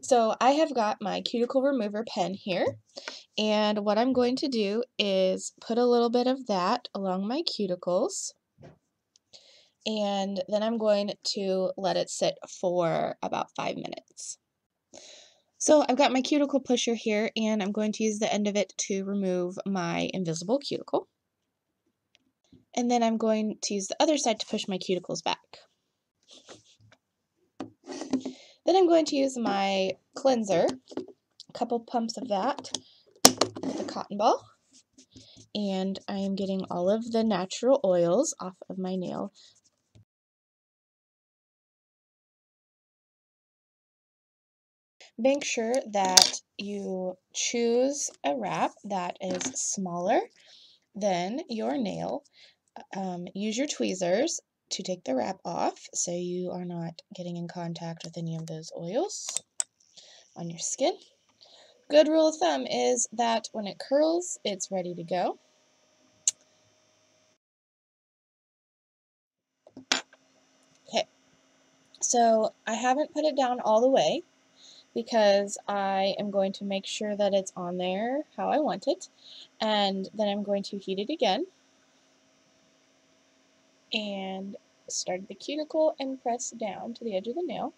So I have got my cuticle remover pen here, and what I'm going to do is put a little bit of that along my cuticles, and then I'm going to let it sit for about 5 minutes. So I've got my cuticle pusher here, and I'm going to use the end of it to remove my invisible cuticle. And then I'm going to use the other side to push my cuticles back. Then I'm going to use my cleanser, a couple pumps of that with a cotton ball. And I am getting all of the natural oils off of my nail. Make sure that you choose a wrap that is smaller than your nail. Use your tweezers to take the wrap off so you are not getting in contact with any of those oils on your skin. Good rule of thumb is that when it curls, it's ready to go. Okay, so I haven't put it down all the way because I am going to make sure that it's on there how I want it, and then I'm going to heat it again and start the cuticle and press down to the edge of the nail.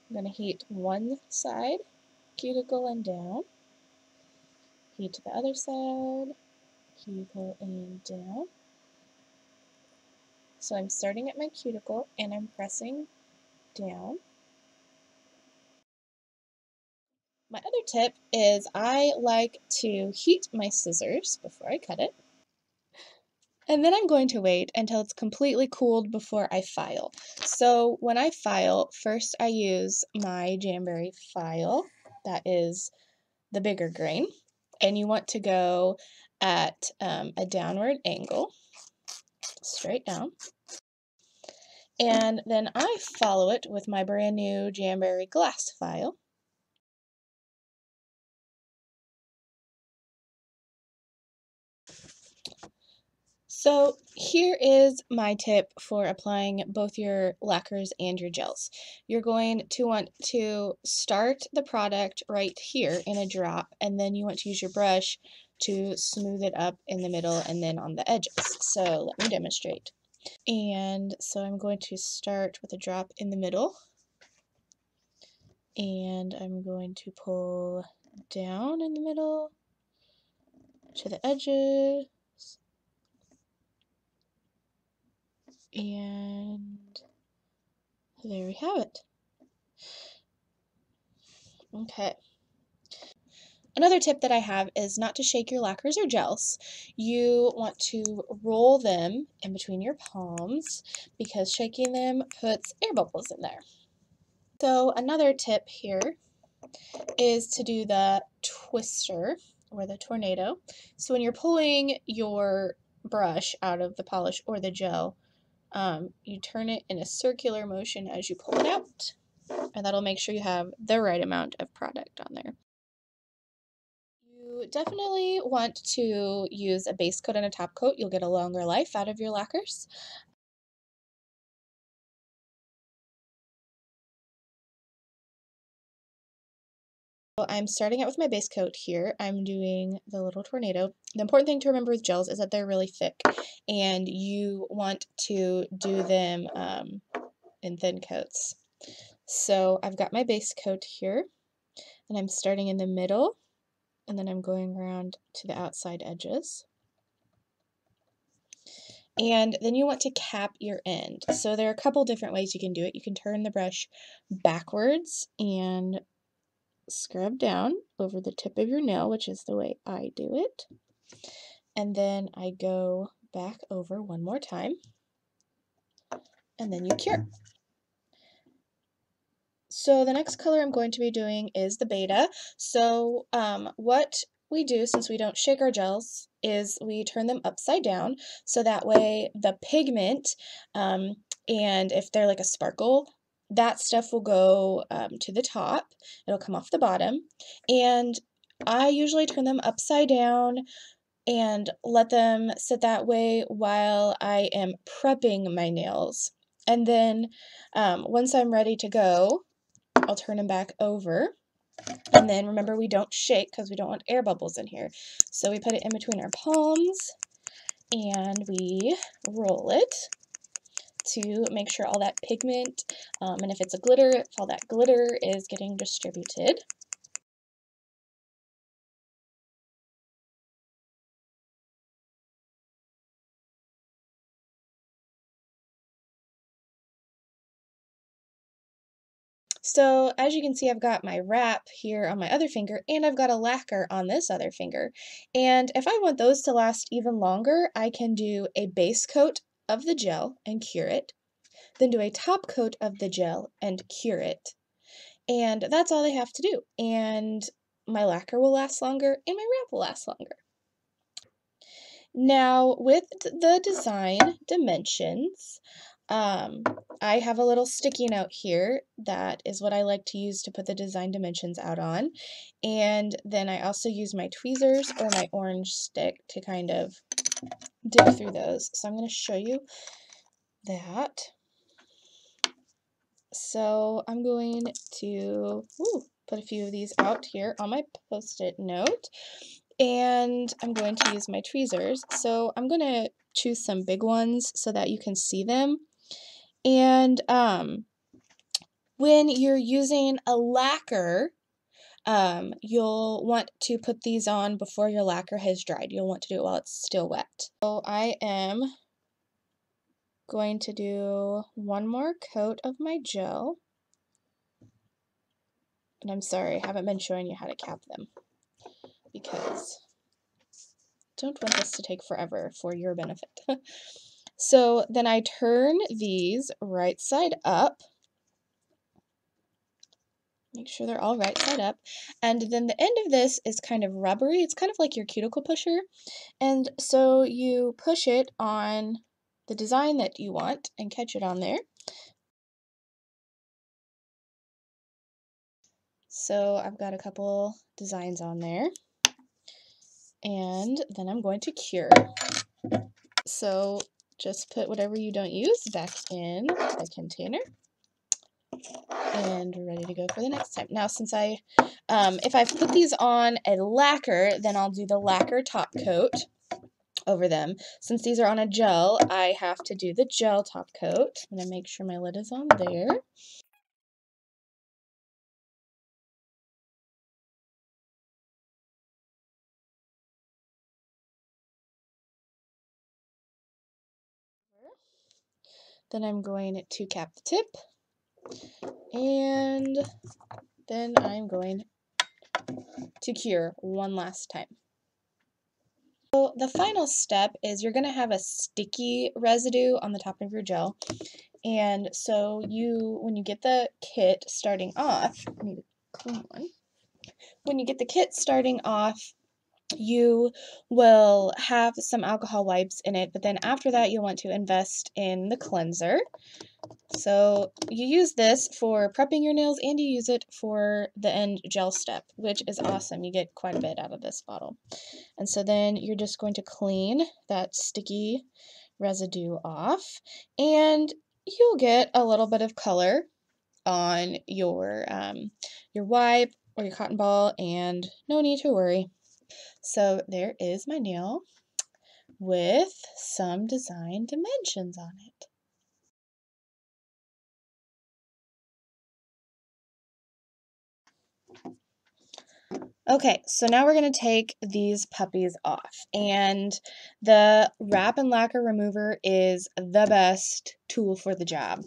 I'm going to heat one side, cuticle and down, heat to the other side, cuticle and down. So I'm starting at my cuticle and I'm pressing down. My other tip is I like to heat my scissors before I cut it. And then I'm going to wait until it's completely cooled before I file. So when I file, first I use my Jamberry file, that is the bigger grain, and you want to go at a downward angle, straight down. And then I follow it with my brand new Jamberry glass file. So here is my tip for applying both your lacquers and your gels. You're going to want to start the product right here in a drop, and then you want to use your brush to smooth it up in the middle and then on the edges. So let me demonstrate. And so I'm going to start with a drop in the middle, and I'm going to pull down in the middle to the edges. And there we have it. Okay. Another tip that I have is not to shake your lacquers or gels. You want to roll them in between your palms because shaking them puts air bubbles in there. So another tip here is to do the twister or the tornado. So when you're pulling your brush out of the polish or the gel, you turn it in a circular motion as you pull it out, and that'll make sure you have the right amount of product on there. You definitely want to use a base coat and a top coat. You'll get a longer life out of your lacquers. So I'm starting out with my base coat here. I'm doing the little tornado. The important thing to remember with gels is that they're really thick, and you want to do them in thin coats. So I've got my base coat here, and I'm starting in the middle, and then I'm going around to the outside edges. And then you want to cap your end. So there are a couple different ways you can do it. You can turn the brush backwards and scrub down over the tip of your nail, which is the way I do it. And then I go back over one more time, and then you cure. So the next color I'm going to be doing is the Beta. So what we do, since we don't shake our gels, is we turn them upside down so that way the pigment, and if they're like a sparkle, that stuff will go to the top. It'll come off the bottom. And I usually turn them upside down and let them sit that way while I am prepping my nails. And then once I'm ready to go, I'll turn them back over. And then remember, we don't shake because we don't want air bubbles in here. So we put it in between our palms and we roll it to make sure all that pigment, and if it's a glitter, if all that glitter is getting distributed. So as you can see, I've got my wrap here on my other finger, and I've got a lacquer on this other finger. And if I want those to last even longer, I can do a base coat of the gel and cure it, then do a top coat of the gel and cure it. And that's all they have to do. And my lacquer will last longer, and my wrap will last longer. Now, with the design dimensions, I have a little sticky note here that is what I like to use to put the design dimensions out on. And then I also use my tweezers or my orange stick to kind of dig through those. So I'm going to show you that. So I'm going to put a few of these out here on my Post-it note. And I'm going to use my tweezers. So I'm going to choose some big ones so that you can see them. And when you're using a lacquer, you'll want to put these on before your lacquer has dried. You'll want to do it while it's still wet. So I am going to do one more coat of my gel. And I'm sorry, I haven't been showing you how to cap them because I don't want this to take forever for your benefit. So then I turn these right side up. Make sure they're all right side up. And then the end of this is kind of rubbery. It's kind of like your cuticle pusher. And so you push it on the design that you want and catch it on there. So I've got a couple designs on there. And then I'm going to cure. So just put whatever you don't use back in the container. And we're ready to go for the next time. Now, since if I put these on a lacquer, then I'll do the lacquer top coat over them. Since these are on a gel, I have to do the gel top coat. I'm going to make sure my lid is on there. Then I'm going to cap the tip. And then I'm going to cure one last time. So the final step is you're going to have a sticky residue on the top of your gel. And so when you get the kit starting off, I need a clean one. When you get the kit starting off, you will have some alcohol wipes in it, but then after that you'll want to invest in the cleanser. So you use this for prepping your nails and you use it for the end gel step, which is awesome. You get quite a bit out of this bottle. And so then you're just going to clean that sticky residue off, and you'll get a little bit of color on your wipe or your cotton ball, and no need to worry. So there is my nail with some design dimensions on it. Okay, so now we're going to take these puppies off, and the wrap and lacquer remover is the best tool for the job.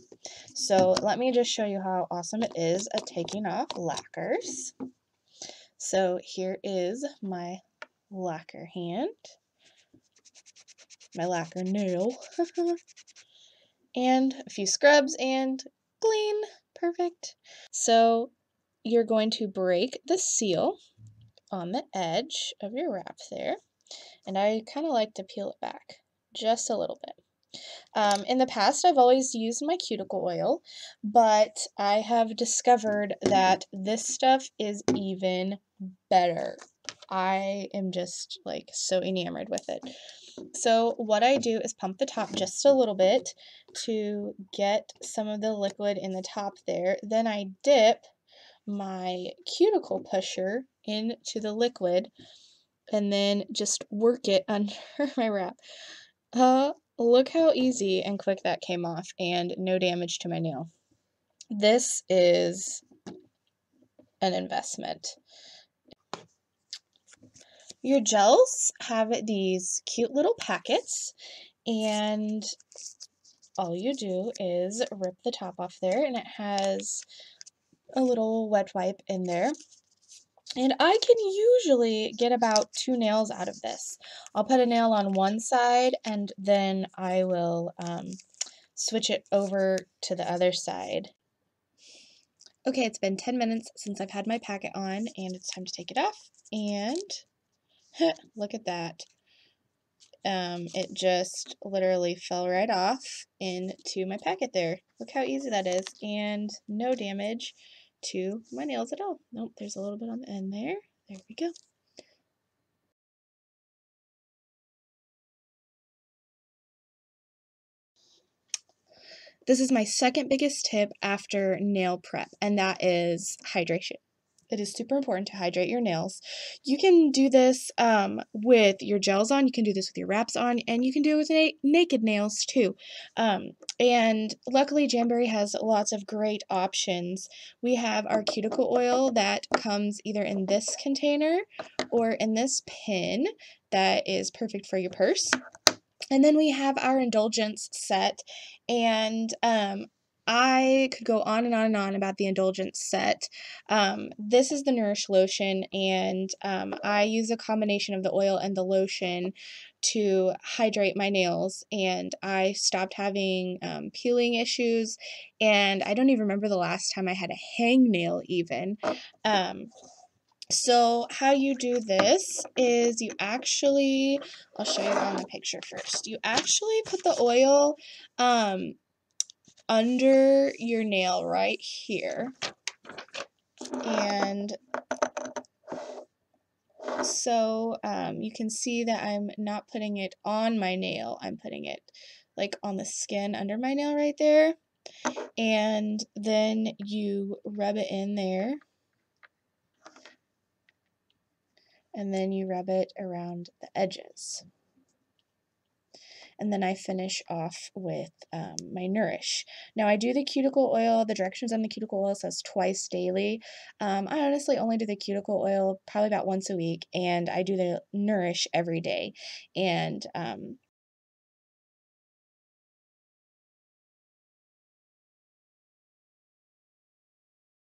So let me just show you how awesome it is at taking off lacquers. So here is my lacquer hand, my lacquer nail, and a few scrubs and clean, perfect. So you're going to break the seal on the edge of your wrap there, and I kind of like to peel it back just a little bit. In the past, I've always used my cuticle oil, but I have discovered that this stuff is even better. I am just like so enamored with it. So what I do is pump the top just a little bit to get some of the liquid in the top there. Then I dip my cuticle pusher into the liquid and then just work it under my wrap. Look how easy and quick that came off and no damage to my nail. This is an investment. Your gels have these cute little packets, and all you do is rip the top off there, and it has a little wet wipe in there. And I can usually get about 2 nails out of this. I'll put a nail on one side, and then I will switch it over to the other side. Okay, it's been 10 minutes since I've had my packet on, and it's time to take it off. And look at that. It just literally fell right off into my packet there. Look how easy that is, and no damage to my nails at all. Nope, there's a little bit on the end there. There we go. This is my second biggest tip after nail prep, and that is hydration. It is super important to hydrate your nails. You can do this with your gels on, you can do this with your wraps on, and you can do it with naked nails too. And luckily, Jamberry has lots of great options. We have our cuticle oil that comes either in this container or in this pin that is perfect for your purse. And then we have our indulgence set, and I could go on and on and on about the indulgence set. This is the Nourish lotion, and I use a combination of the oil and the lotion to hydrate my nails, and I stopped having peeling issues, and I don't even remember the last time I had a hangnail even. So how you do this is you actually, I'll show you on the picture first. You actually put the oil under your nail right here. And so you can see that I'm not putting it on my nail. I'm putting it like on the skin under my nail right there. And then you rub it in there. And then you rub it around the edges. And then I finish off with my Nourish. Now I do the cuticle oil, the directions on the cuticle oil says twice daily. I honestly only do the cuticle oil probably about once a week, and I do the Nourish every day. And